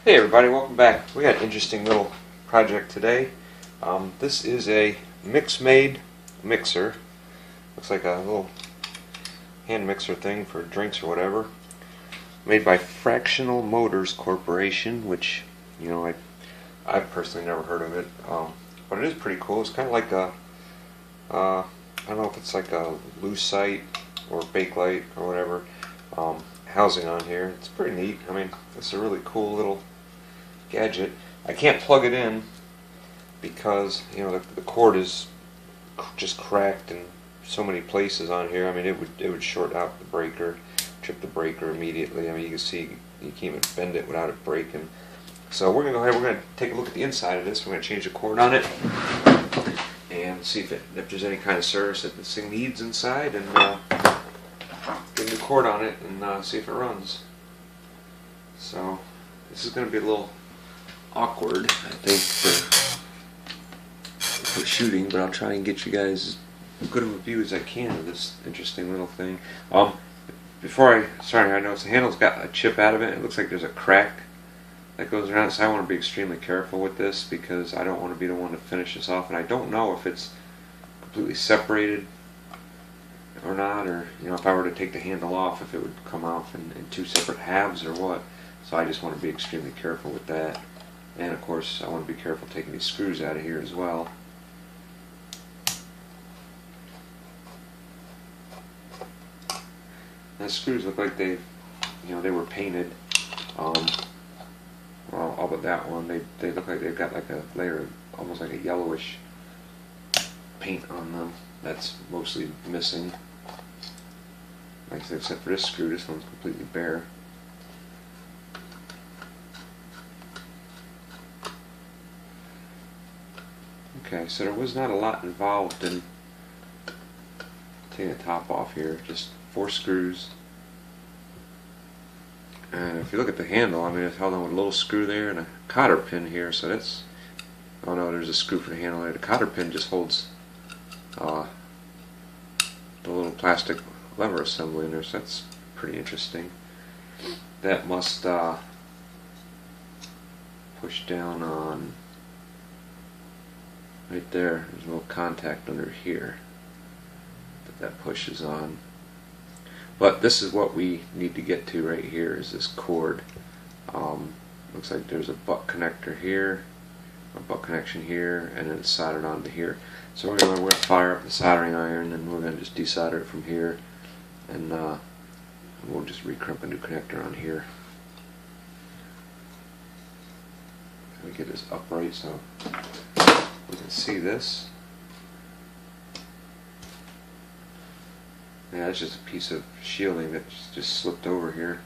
Hey everybody, welcome back. We got an interesting little project today. This is a Mix-Maid mixer. Looks like a little hand mixer thing for drinks or whatever. Made by Fractional Motor Corporation, which, I've personally never heard of it. But it is pretty cool. It's kind of like I don't know if it's like a lucite or bakelite or whatever housing on here. It's pretty neat. I mean, it's a really cool little gadget. I can't plug it in because the cord is just cracked in so many places on here. I mean, it would short out the breaker, trip the breaker immediately. I mean, you can see you can't even bend it without it breaking. So we're gonna go ahead. We're gonna take a look at the inside of this. We're gonna change the cord on it and see if there's any kind of service that this thing needs inside, and get a new cord on it and see if it runs. So this is gonna be a little awkward, I think, for shooting, but I'll try and get you guys as good of a view as I can of this interesting little thing. Before I start, I noticed the handle's got a chip out of it. It looks like there's a crack that goes around it, so I want to be extremely careful with this because I don't want to be the one to finish this off, and I don't know if it's completely separated or not, or if I were to take the handle off, if it would come off in two separate halves or what. So I just want to be extremely careful with that. And of course I want to be careful taking these screws out of here as well. And the screws look like they were painted. Well, all but that one. They look like they've got like a layer of almost like a yellowish paint on them. That's mostly missing. Like I said, except for this screw, this one's completely bare. Okay, so there was not a lot involved in taking the top off here, just 4 screws. And if you look at the handle, I mean, it's held on with a little screw there and a cotter pin here, so that's, oh no, there's a screw for the handle there. The cotter pin just holds the little plastic lever assembly in there, so that's pretty interesting. That must push down on right there. There's a little contact under here that pushes on. But this is what we need to get to right here, is this cord. Looks like there's a butt connector here, a butt connection here, and then it's soldered onto here. So we're going to fire up the soldering iron, and we're going to just desolder it from here, and we'll just recrimp a new connector on here. Let me get this upright so we can see this. Yeah, it's just a piece of shielding that just slipped over here.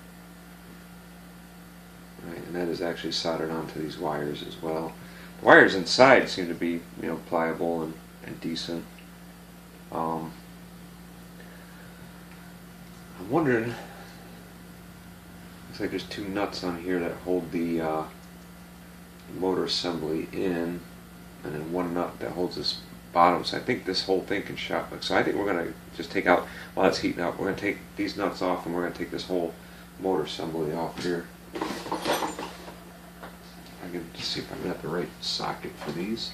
Right, and that is actually soldered onto these wires as well. The wires inside seem to be, pliable and decent. I'm wondering, looks like there's 2 nuts on here that hold the motor assembly in, and then 1 nut that holds this bottom, so I think this whole thing can shop. So I think we're going to just take out, while it's heating up, we're going to take these nuts off, and we're going to take this whole motor assembly off here. I can just see if I got the right socket for these.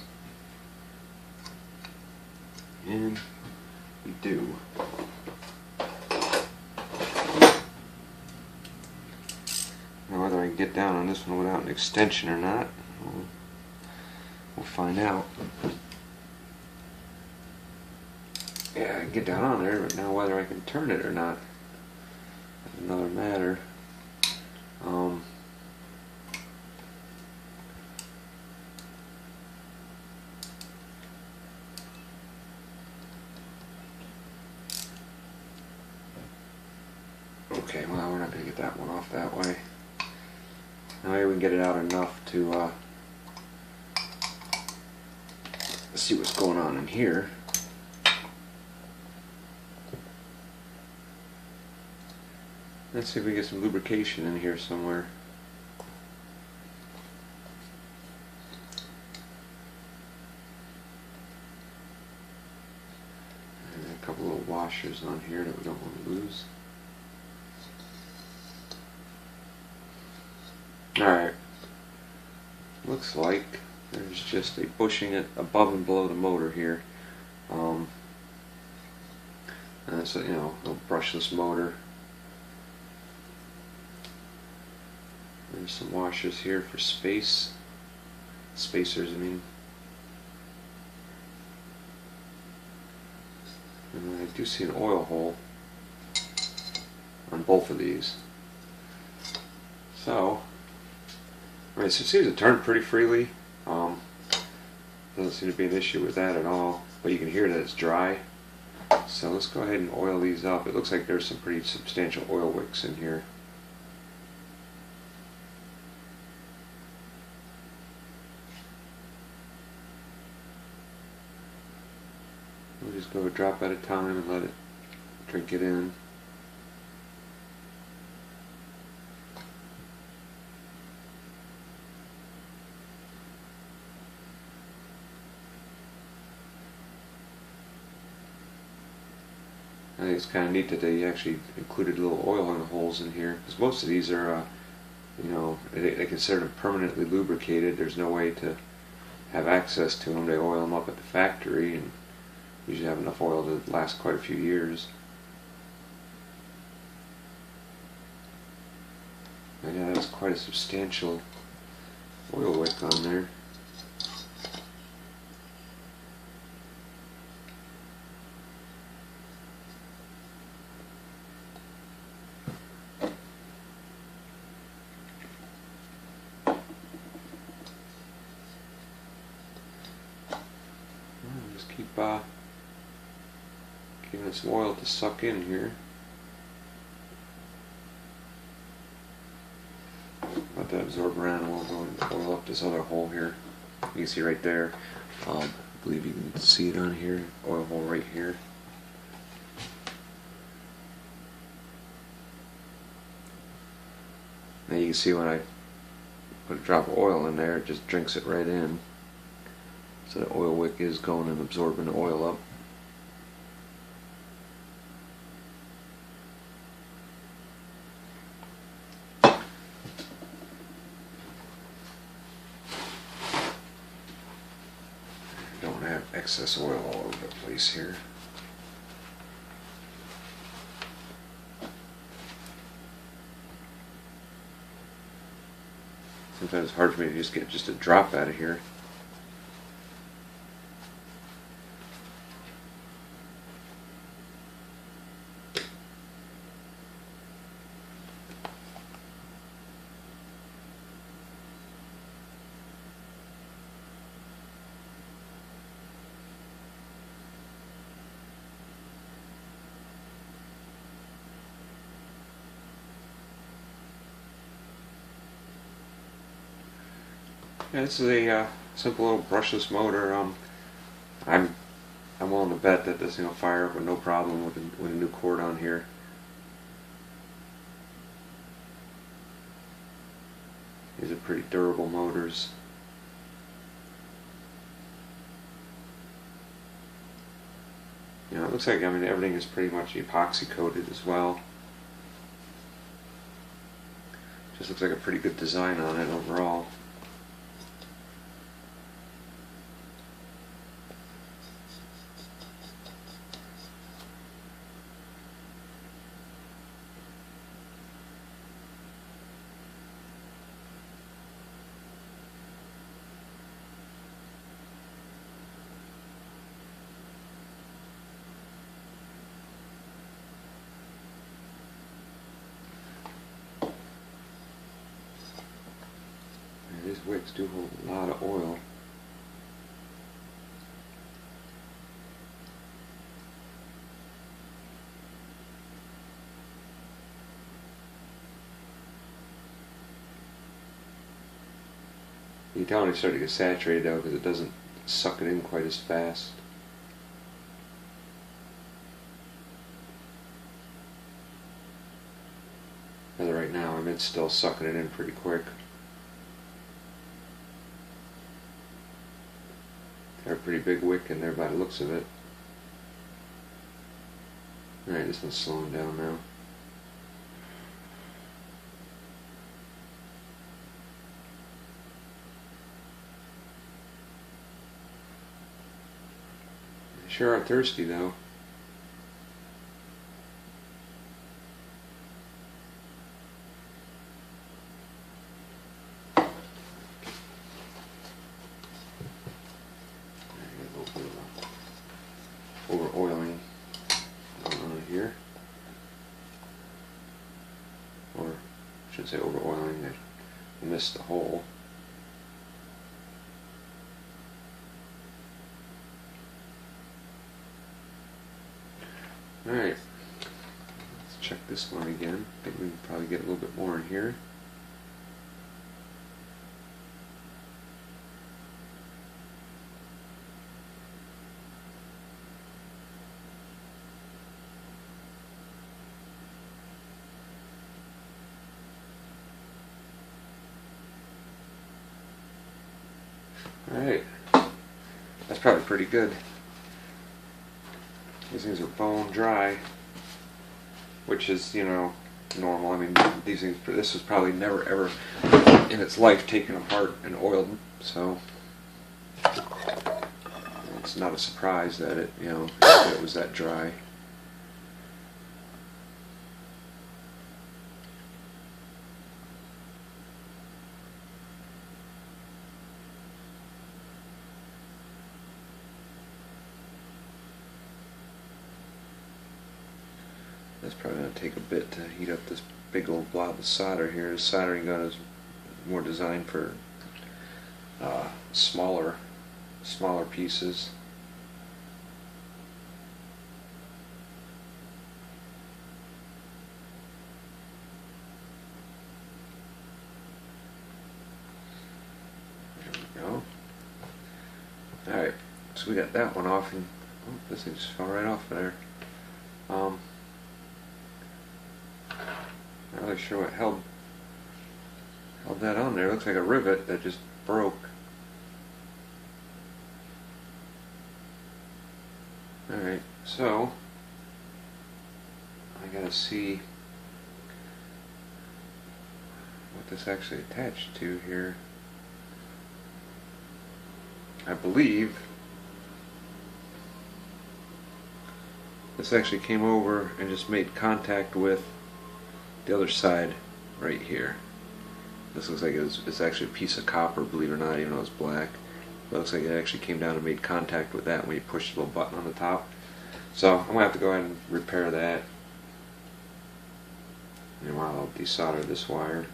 And we do. Now whether I can get down on this one without an extension or not, we'll find out. Yeah, I can get down on there, but now whether I can turn it or not is another matter. Okay, well, we're not going to get that one off that way. Now here we can get it out enough to see what's going on in here. Let's see if we get some lubrication in here somewhere. And a couple of washers on here that we don't want to lose. Alright, looks like there's just a bushing it above and below the motor here. And it's a, a brushless motor. There's some washers here for spacers, I mean. And I do see an oil hole on both of these. So, it seems to turn pretty freely. Doesn't seem to be an issue with that at all, but you can hear that it's dry. So let's go ahead and oil these up. It looks like there's some pretty substantial oil wicks in here. We'll just go a drop at a time and let it drink it in. I think it's kind of neat that they actually included little oiling holes in here, because most of these are, they consider them permanently lubricated. There's no way to have access to them. They oil them up at the factory and usually have enough oil to last quite a few years. And yeah, that's quite a substantial oil wick on there. Just keep giving it some oil to suck in here. Let that absorb around, and we'll go and oil up this other hole here. You can see right there. I believe you can see it on here. Oil hole right here. Now you can see when I put a drop of oil in there, it just drinks it right in. So the oil wick is going and absorbing the oil up. Don't have excess oil all over the place here. Sometimes it's hard for me to just get just a drop out of here. Yeah, this is a simple little brushless motor. I'm willing to bet that this thing will fire up with no problem with a new cord on here. These are pretty durable motors. It looks like everything is pretty much epoxy coated as well. Just looks like a pretty good design on it overall. These wicks do hold a lot of oil. You can tell when it's starting to get saturated though, because it doesn't suck it in quite as fast. As of right now, it's still sucking it in pretty quick. Got a pretty big wick in there by the looks of it. Alright, this one's slowing down now. Sure are thirsty though. Over oiling going on here, or I shouldn't say over oiling, I missed the hole. Alright, let's check this one again. I think we can probably get a little bit more in here. Alright, that's probably pretty good. These things are bone dry, which is, you know, normal. I mean, these things, this was probably never ever in its life taken apart and oiled, so it's not a surprise that it, you know, that it was that dry. That's probably going to take a bit to heat up this big old blob of solder here. The soldering gun is more designed for smaller pieces. There we go. Alright, so we got that one off, and oh, this thing just fell right off of there. Not really sure what held that on there. It looks like a rivet that just broke. Alright, so I gotta see what this actually attached to here. I believe this actually came over and just made contact with the other side right here. This looks like it's actually a piece of copper, believe it or not, even though it's black. It looks like it actually came down and made contact with that when you push the little button on the top. So I'm going to have to go ahead and repair that. Meanwhile, I'll desolder this wire.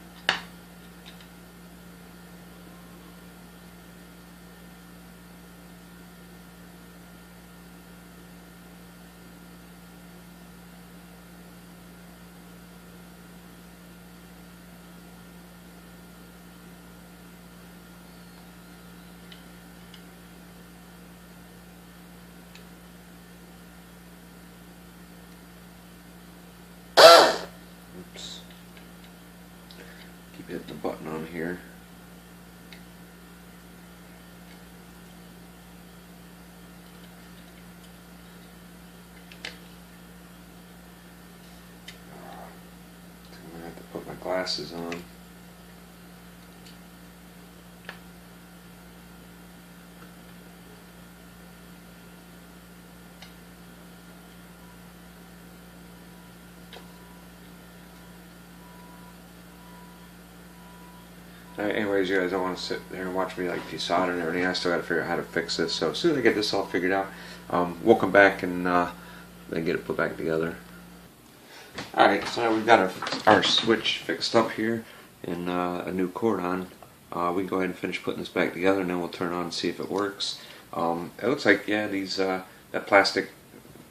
Oops. Keep hitting the button on here. I'm gonna have to put my glasses on. Anyways, you guys don't want to sit there and watch me like desolder and everything. I still got to figure out how to fix this. So as soon as I get this all figured out, we'll come back and then get it put back together. Alright, so now we've got our switch fixed up here and a new cord on. We can go ahead and finish putting this back together, and then we'll turn it on and see if it works. It looks like, yeah, these that plastic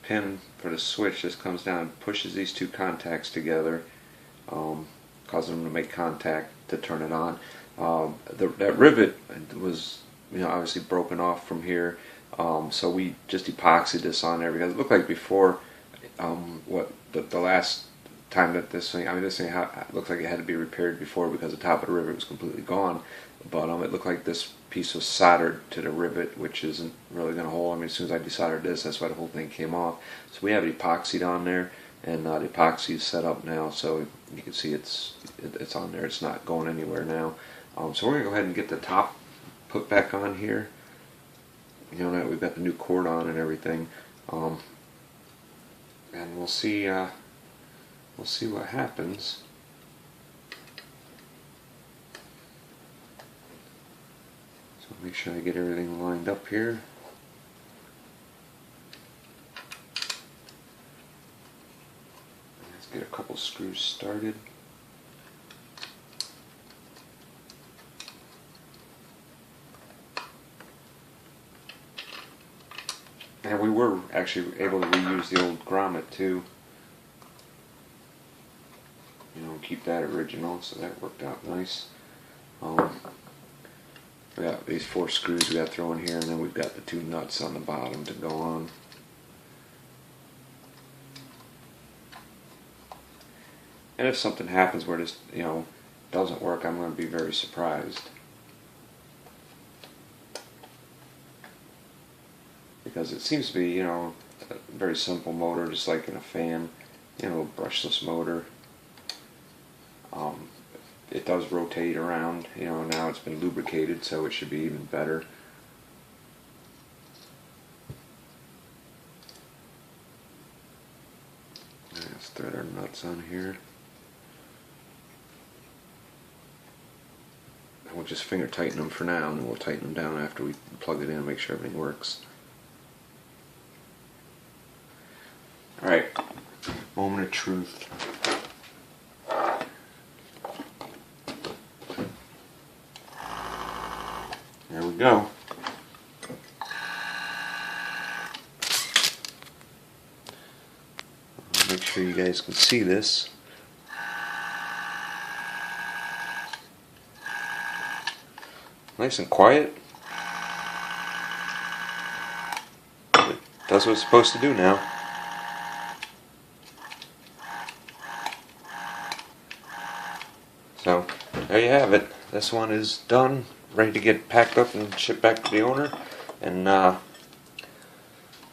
pin for the switch just comes down and pushes these two contacts together, causing them to make contact to turn it on. That rivet was, you know, obviously broken off from here, so we just epoxied this on there because it looked like before, what the last time that this thing, I mean, this thing looks like it had to be repaired before because the top of the rivet was completely gone, but it looked like this piece was soldered to the rivet, which isn't really going to hold. I mean, as soon as I desoldered this, that's why the whole thing came off. So we have it epoxied on there, and the epoxy is set up now, so you can see it's on there. It's not going anywhere now. So we're going to go ahead and get the top put back on here. you know, that we've got the new cord on and everything, and we'll see what happens. So make sure I get everything lined up here. Let's get a couple screws started. And we were actually able to reuse the old grommet too. You know, keep that original, so that worked out nice. We got these 4 screws we got to throw in here, and then we've got the 2 nuts on the bottom to go on. And if something happens where this, you know, doesn't work, I'm going to be very surprised. Because it seems to be, you know, a very simple motor, just like in a fan, you know, brushless motor. It does rotate around, you know, now it's been lubricated, so it should be even better. Let's thread our nuts on here. And we'll just finger tighten them for now, and then we'll tighten them down after we plug it in and make sure everything works. Alright, moment of truth. There we go. I'll make sure you guys can see this. Nice and quiet. It does what it's supposed to do now. So, there you have it. This one is done, ready to get packed up and shipped back to the owner. And,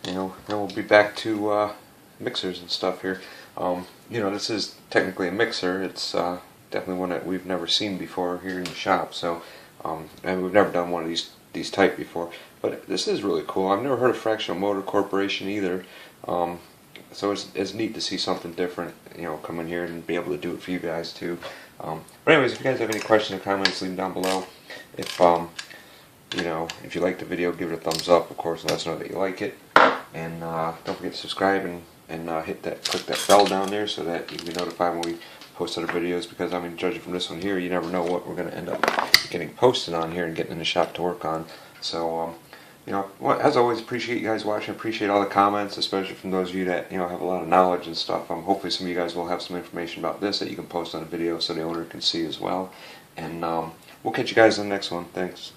you know, then we'll be back to mixers and stuff here. You know, this is technically a mixer. It's definitely one that we've never seen before here in the shop. So, and we've never done one of these type before. But this is really cool. I've never heard of Fractional Motor Corporation either. So it's neat to see something different, you know, come in here and be able to do it for you guys too. But anyways, if you guys have any questions or comments, leave them down below. If you know, if you like the video, give it a thumbs up, of course, and let us know that you like it. And don't forget to subscribe and click that bell down there so that you can be notified when we post other videos. Because I mean, judging from this one here, you never know what we're going to end up getting posted on here and getting in the shop to work on. So you know, as always, appreciate you guys watching. Appreciate all the comments, especially from those of you that, you know, have a lot of knowledge and stuff. Hopefully some of you guys will have some information about this that you can post on a video so the owner can see as well. And we'll catch you guys on the next one. Thanks.